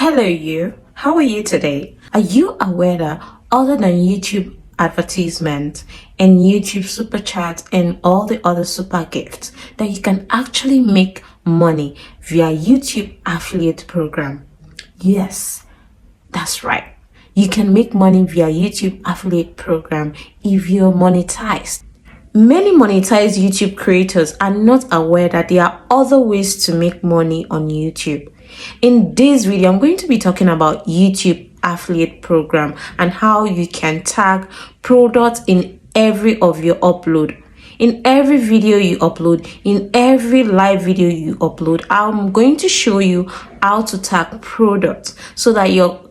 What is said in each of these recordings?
Hello, you. How are you today? Are you aware that other than YouTube advertisement and YouTube super chat and all the other super gifts, that you can actually make money via YouTube affiliate program? Yes, that's right. You can make money via YouTube affiliate program if you're monetized. Many monetized YouTube creators are not aware that there are other ways to make money on YouTube. In this video, I'm going to be talking about YouTube affiliate program and how you can tag products in every of your upload. In every video you upload, in every live video you upload, I'm going to show you how to tag products so that your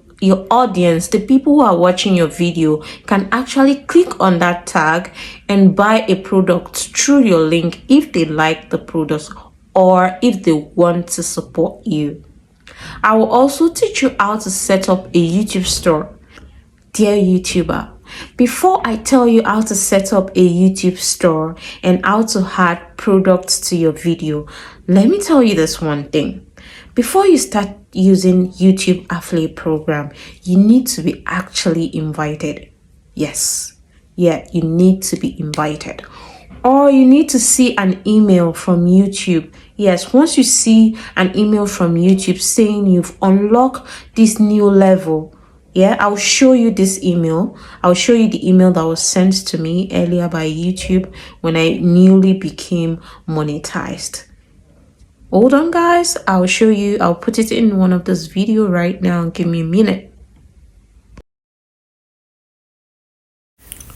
audience, the people who are watching your video, can actually click on that tag and buy a product through your link if they like the product or if they want to support you. I will also teach you how to set up a YouTube store. Dear YouTuber, before I tell you how to set up a YouTube store and how to add products to your video, let me tell you this one thing. Before you start using YouTube affiliate program, you need to be actually invited. Yes, you need to be invited. Or you need to see an email from YouTube. Yes, once you see an email from YouTube saying you've unlocked this new level, I'll show you this email. I'll show you the email that was sent to me earlier by YouTube when I newly became monetized. Hold on, guys. I'll show you. I'll put it in one of this video right now. Give me a minute.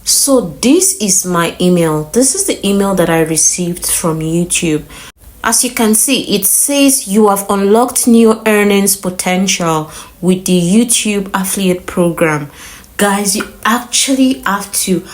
So this is my email. This is the email that I received from YouTube. As you can see, it says you have unlocked new earnings potential with the YouTube affiliate program. Guys, you actually have to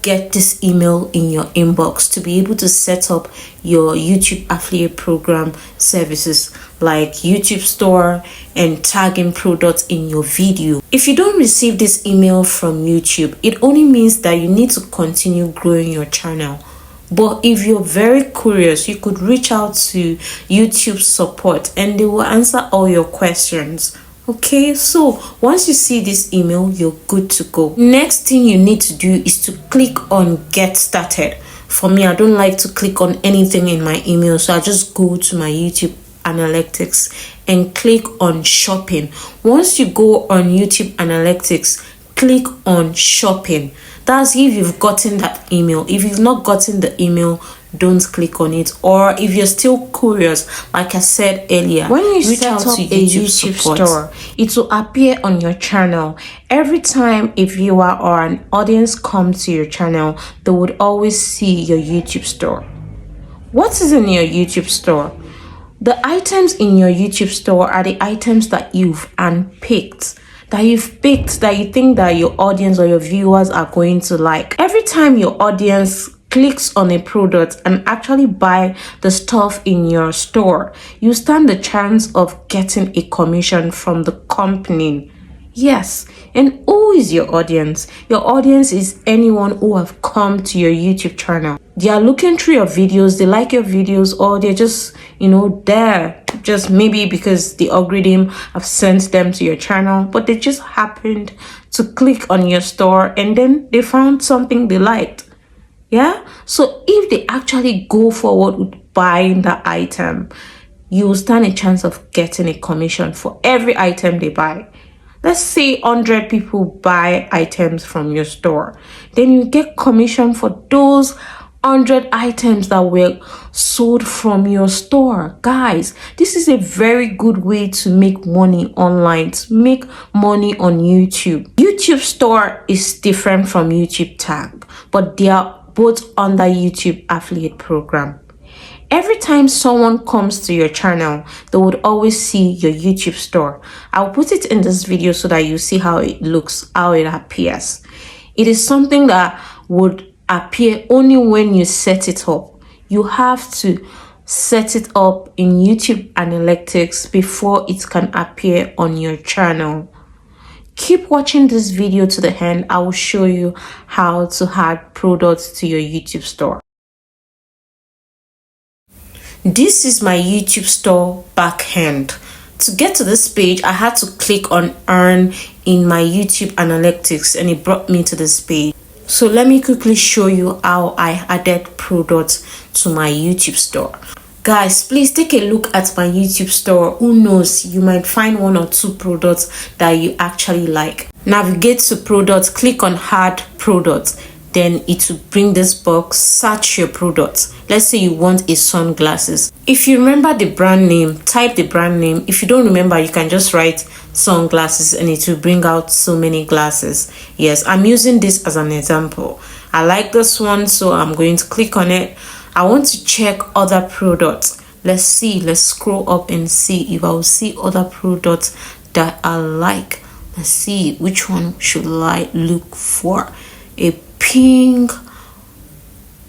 get this email in your inbox to be able to set up your YouTube affiliate program services like YouTube store and tagging products in your video. If you don't receive this email from YouTube, it only means that you need to continue growing your channel. But if you're very curious, you could reach out to YouTube support and they will answer all your questions. Okay, so once you see this email, you're good to go. Next thing you need to do is to click on get started. For me, I don't like to click on anything in my email, so I just go to my YouTube analytics and click on shopping. Once you go on YouTube analytics, click on shopping. That's if you've gotten that email. If you've not gotten the email, don't click on it. Or if you're still curious, like I said earlier, when you set up a YouTube store, it will appear on your channel. Every time a viewer or an audience comes to your channel, they would always see your YouTube store. What is in your YouTube store? The items in your YouTube store are the items that you've unpicked, that you've picked, that you think that your audience or your viewers are going to like. Every time your audience clicks on a product and actually buy the stuff in your store, you stand the chance of getting a commission from the company. Yes, and who is your audience? Your audience is anyone who have come to your YouTube channel. They are looking through your videos, they like your videos, or they're just, there just maybe because the algorithm have sent them to your channel, but they just happened to click on your store and then they found something they liked. So if they actually go forward with buying the item, you will stand a chance of getting a commission for every item they buy. Let's say 100 people buy items from your store, then you get commission for those 100 items that were sold from your store. Guys, this is a very good way to make money online, to make money on YouTube. YouTube store is different from YouTube tag, but they are both under YouTube affiliate program. Every time someone comes to your channel, they would always see your YouTube store. I'll put it in this video so that you see how it looks, how it appears. It is something that would appear only when you set it up. You have to set it up in YouTube analytics before it can appear on your channel. Keep watching this video to the end. I will show you how to add products to your YouTube store. This is my YouTube store backend. To get to this page, I had to click on earn in my YouTube analytics, and it brought me to this page. So let me quickly show you how I added products to my YouTube store. Guys, please take a look at my YouTube store. Who knows, you might find 1 or 2 products that you actually like. Navigate to products, click on add products. Then it will bring this box, search your product. Let's say you want a sunglasses. If you remember the brand name, type the brand name. If you don't remember, you can just write sunglasses and it will bring out so many glasses. Yes, I'm using this as an example. I like this one, so I'm going to click on it. I want to check other products. Let's see, let's scroll up and see if I will see other products that I like. Let's see, which one should I look for? A pink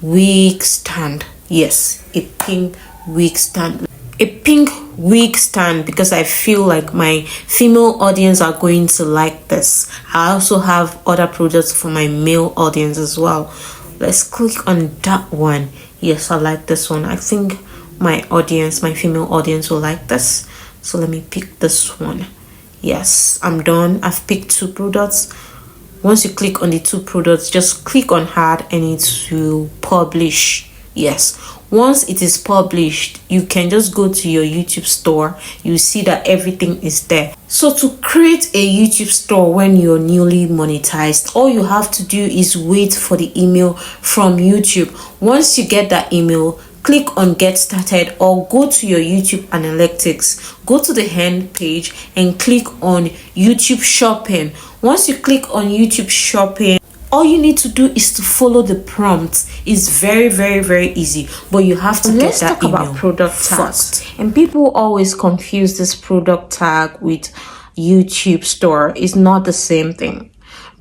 wig stand. Yes, a pink wig stand. A pink wig stand, because I feel like my female audience are going to like this. I also have other products for my male audience as well. Let's click on that one. Yes, I like this one. I think my audience, my female audience will like this. So let me pick this one. Yes, I'm done. I've picked 2 products. Once you click on the 2 products, just click on add and it will publish. Yes, once it is published, you can just go to your YouTube store. You see that everything is there. So to create a YouTube store when you're newly monetized, all you have to do is wait for the email from YouTube. Once you get that email, click on get started or go to your YouTube analytics, go to the end page and click on YouTube shopping. Once you click on YouTube shopping, all you need to do is to follow the prompt. It's very easy, but you have to get that email. Let's talk about product tags. And people always confuse this product tag with YouTube store. It's not the same thing.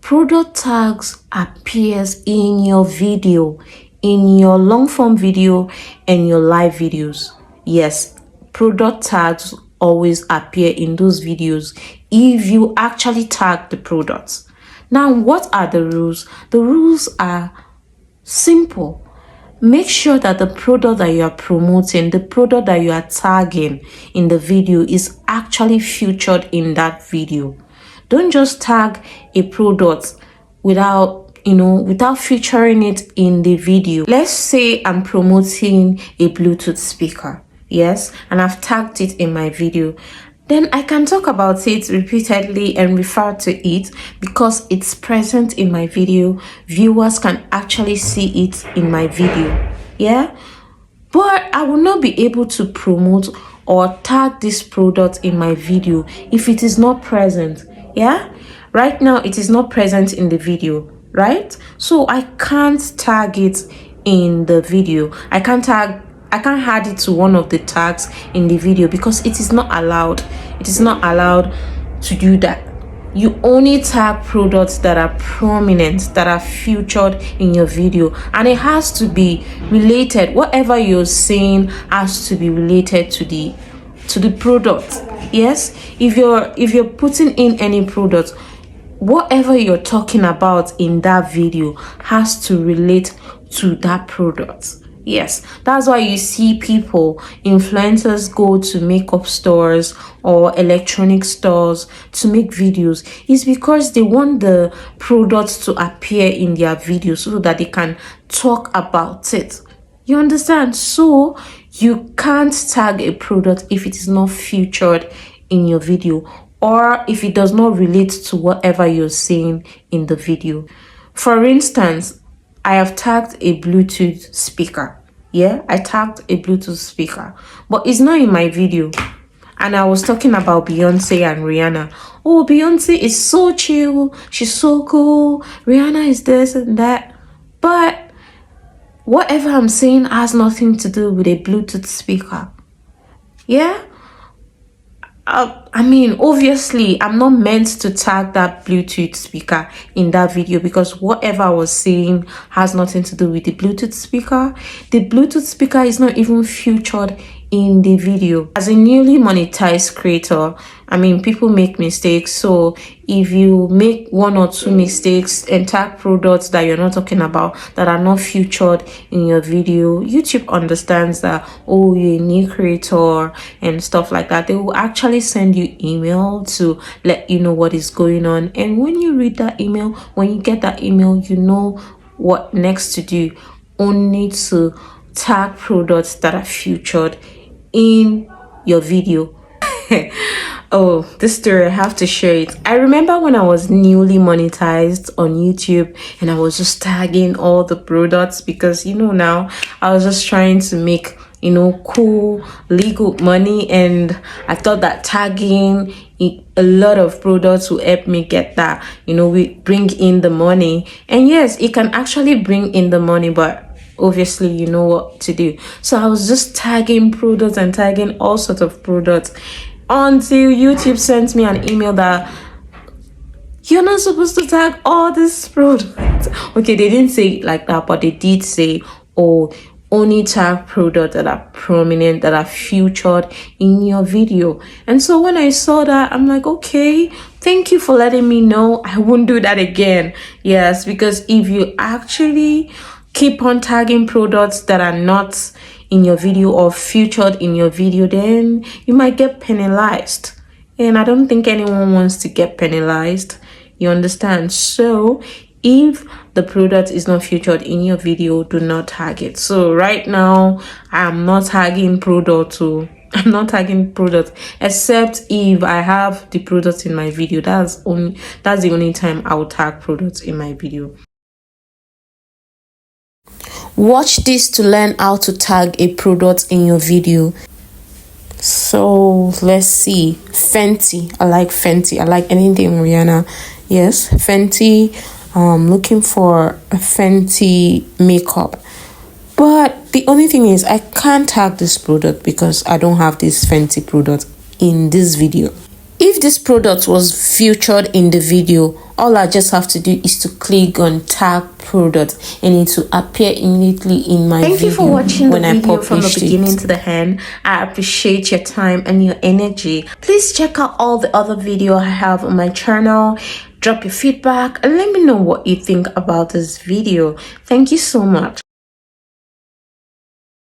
Product tags appears in your video, in your long form video and your live videos. Yes, product tags always appear in those videos if you actually tag the products. Now, what are the rules? The rules are simple. Make sure that the product that you are promoting, the product that you are tagging in the video is actually featured in that video. Don't just tag a product without featuring it in the video. Let's say I'm promoting a Bluetooth speaker. Yes, and I've tagged it in my video. Then I can talk about it repeatedly and refer to it because it's present in my video. Viewers can actually see it in my video. Yeah, but I will not be able to promote or tag this product in my video if it is not present. Yeah, right now it is not present in the video, right? So I can't tag it in the video. I can't add it to one of the tags in the video because it is not allowed. It is not allowed to do that. You only tag products that are prominent, that are featured in your video, and it has to be related. Whatever you're saying has to be related to the product. Yes, if you're putting in any product, whatever you're talking about in that video has to relate to that product. Yes, that's why you see influencers go to makeup stores or electronic stores to make videos. It's because they want the products to appear in their videos so that they can talk about it. You understand? So you can't tag a product if it is not featured in your video or if it does not relate to whatever you're saying in the video. For instance, I have tagged a Bluetooth speaker. Yeah, I tagged a Bluetooth speaker, but it's not in my video. And I was talking about Beyonce and Rihanna. Oh, Beyonce is so chill. She's so cool. Rihanna is this and that. But whatever I'm saying has nothing to do with a Bluetooth speaker. Yeah? I mean, obviously, I'm not meant to tag that Bluetooth speaker in that video because whatever I was saying has nothing to do with the Bluetooth speaker. The Bluetooth speaker is not even featured in the video. As a newly monetized creator, I mean, people make mistakes. So if you make one or two mistakes and tag products that you're not talking about, that are not featured in your video, YouTube understands that, oh, you're a new creator and stuff like that. They will actually send you email to let you know what is going on. And when you read that email, when you get that email, you know what next to do. Only to tag products that are featured in your video. Oh, this story, I have to share it. I remember when I was newly monetized on YouTube and I was just tagging all the products because, you know, now I was just trying to make, you know, cool legal money, and I thought that tagging a lot of products will help me get that, you know, we bring in the money. And yes, it can actually bring in the money, but obviously you know what to do. So I was just tagging products and tagging all sorts of products until YouTube sent me an email that you're not supposed to tag all these products. Okay, they didn't say it like that, but they did say, oh, only tag products that are prominent, that are featured in your video. And so when I saw that, I'm like, okay, thank you for letting me know. I won't do that again. Yes, because if you actually keep on tagging products that are not in your video or featured in your video, then you might get penalized. And I don't think anyone wants to get penalized. You understand? So if the product is not featured in your video, do not tag it. So right now, I'm not tagging product I'm not tagging product except if I have the product in my video. That's the only time I'll tag products in my video. Watch this to learn how to tag a product in your video. So let's see. Fenty. I like Fenty. I like anything Rihanna. Yes, Fenty. Looking for a Fenty makeup. But the only thing is I can't tag this product because I don't have this Fenty product in this video. If this product was featured in the video, all I just have to do is to click on tag product and it will appear immediately in my video. Thank you for watching the video from the beginning to the end. I appreciate your time and your energy. Please check out all the other videos I have on my channel. Drop your feedback and let me know what you think about this video. Thank you so much.